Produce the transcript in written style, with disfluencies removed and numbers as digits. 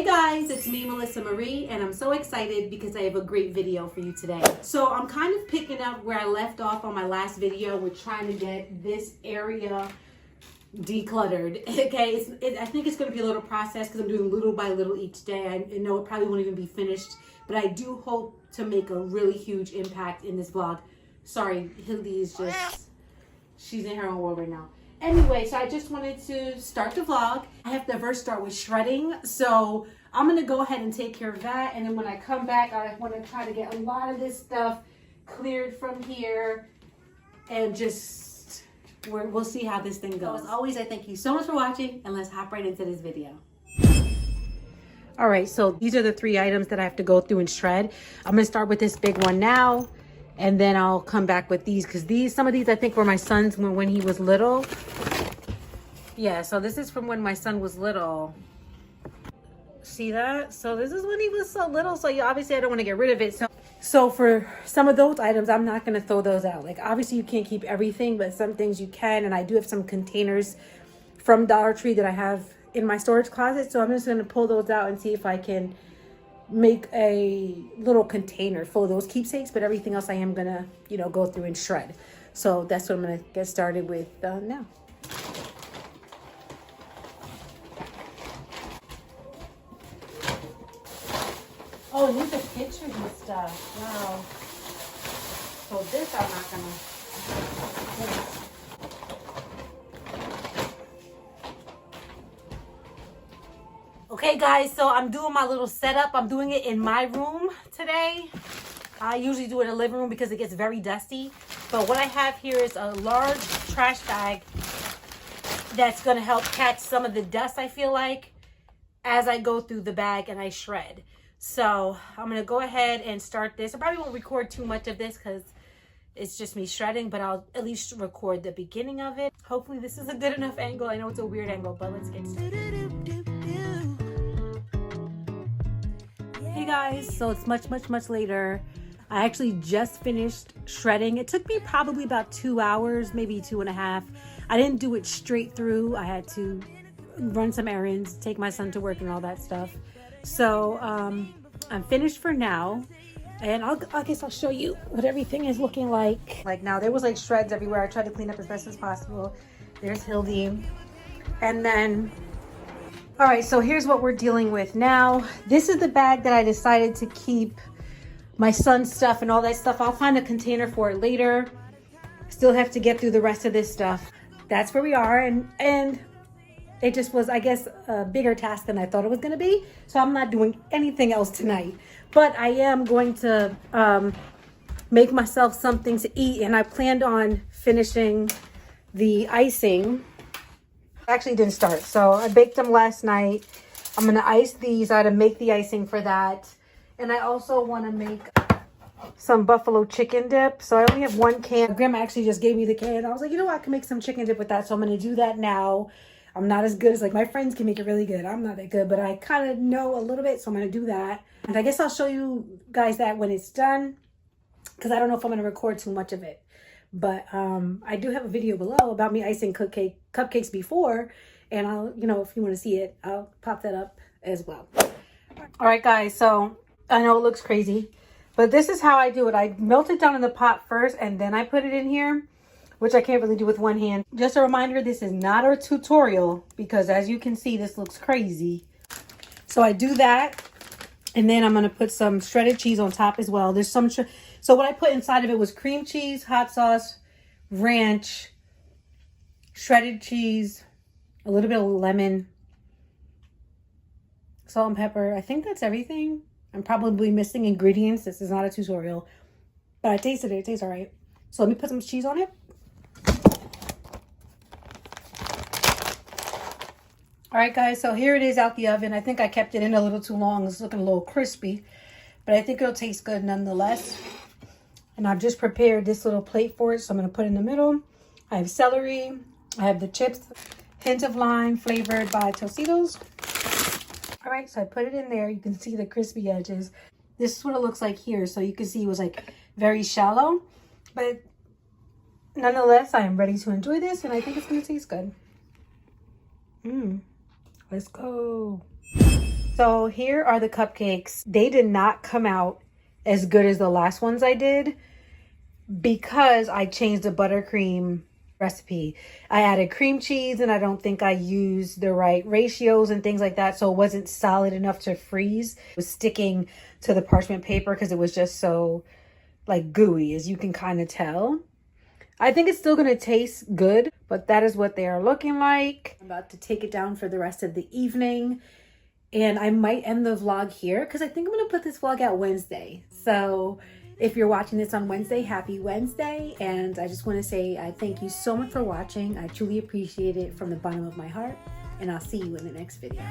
Hey guys, it's me, Melissamarie, and I'm so excited because I have a great video for you today. So I'm kind of picking up where I left off on my last video with trying to get this area decluttered. Okay, I think it's going to be a little process because I'm doing little by little each day. I know it probably won't even be finished, but I do hope to make a really huge impact in this vlog. Sorry, Hildy is just, she's in her own world right now. Anyway, so I just wanted to start the vlog. I have to first start with shredding. So I'm going to go ahead and take care of that. And then when I come back, I want to try to get a lot of this stuff cleared from here. And just, we'll see how this thing goes. As always, I thank you so much for watching. And let's hop right into this video. All right, so these are the 3 items that I have to go through and shred. I'm going to start with this big one now. And then I'll come back with these because some of these I think were my son's when he was little. Yeah, so this is from when my son was little. See that? So this is when he was so little. So obviously I don't want to get rid of it. So for some of those items, I'm not going to throw those out. Like obviously you can't keep everything, but some things you can. And I do have some containers from Dollar Tree that I have in my storage closet. So I'm just going to pull those out and see if I can make a little container full of those keepsakes, but everything else I am gonna, go through and shred. So that's what I'm gonna get started with now. Oh, and these are pictures and stuff. Wow. So this I'm not gonna. Okay guys, so I'm doing my little setup. I'm doing it in my room today. I usually do it in the living room because it gets very dusty. But what I have here is a large trash bag that's going to help catch some of the dust, I feel like, as I go through the bag and I shred. So I'm going to go ahead and start this. I probably won't record too much of this because it's just me shredding, but I'll at least record the beginning of it. Hopefully this is a good enough angle. I know it's a weird angle, but let's get started. Hey guys, so it's much later. I actually just finished shredding. It took me probably about 2 hours, maybe 2.5. I didn't do it straight through. I had to run some errands, take my son to work and all that stuff. So I'm finished for now. And I guess I'll show you what everything is looking like. Like now, there was like shreds everywhere. I tried to clean up as best as possible. There's Hildy. And then, all right, so here's what we're dealing with now. This is the bag that I decided to keep my son's stuff and all that stuff. I'll find a container for it later. Still have to get through the rest of this stuff. That's where we are. And it just was, I guess, a bigger task than I thought it was going to be. So I'm not doing anything else tonight. But I am going to make myself something to eat. And I planned on finishing the icing. Actually didn't start. So I baked them last night. I'm going to ice these. I had to make the icing for that. And I also want to make some buffalo chicken dip. So I only have 1 can. Grandma actually just gave me the can. I was like, you know what? I can make some chicken dip with that. So I'm going to do that now. I'm not as good as like my friends can make it really good. I'm not that good, but I kind of know a little bit. So I'm going to do that. And I guess I'll show you guys that when it's done, because I don't know if I'm going to record too much of it. But I do have a video below about me icing cupcakes before. And I'll, if you want to see it, I'll pop that up as well. All right, guys. So I know it looks crazy, but this is how I do it. I melt it down in the pot first, and then I put it in here, which I can't really do with one hand. Just a reminder, this is not a tutorial because as you can see, this looks crazy. So I do that. And then I'm going to put some shredded cheese on top as well. There's some, so what I put inside of it was cream cheese, hot sauce, ranch, shredded cheese, a little bit of lemon, salt and pepper. I think that's everything. I'm probably missing ingredients. This is not a tutorial, but I tasted it. It tastes all right. So let me put some cheese on it. All right, guys, so here it is out the oven. I think I kept it in a little too long. It's looking a little crispy, but I think it'll taste good nonetheless. And I've just prepared this little plate for it, so I'm going to put it in the middle. I have celery. I have the chips, hint of lime, flavored by Tostitos. All right, so I put it in there. You can see the crispy edges. This is what it looks like here. So you can see it was like very shallow, but nonetheless, I am ready to enjoy this, and I think it's going to taste good. Let's go. So here are the cupcakes. They did not come out as good as the last ones I did because I changed the buttercream recipe. I added cream cheese and I don't think I used the right ratios and things like that. So it wasn't solid enough to freeze. It was sticking to the parchment paper because it was just so like gooey, as you can kind of tell. I think it's still going to taste good, but that is what they are looking like. I'm about to take it down for the rest of the evening. And I might end the vlog here because I think I'm going to put this vlog out Wednesday. So if you're watching this on Wednesday, happy Wednesday. And I just want to say I thank you so much for watching. I truly appreciate it from the bottom of my heart. And I'll see you in the next video.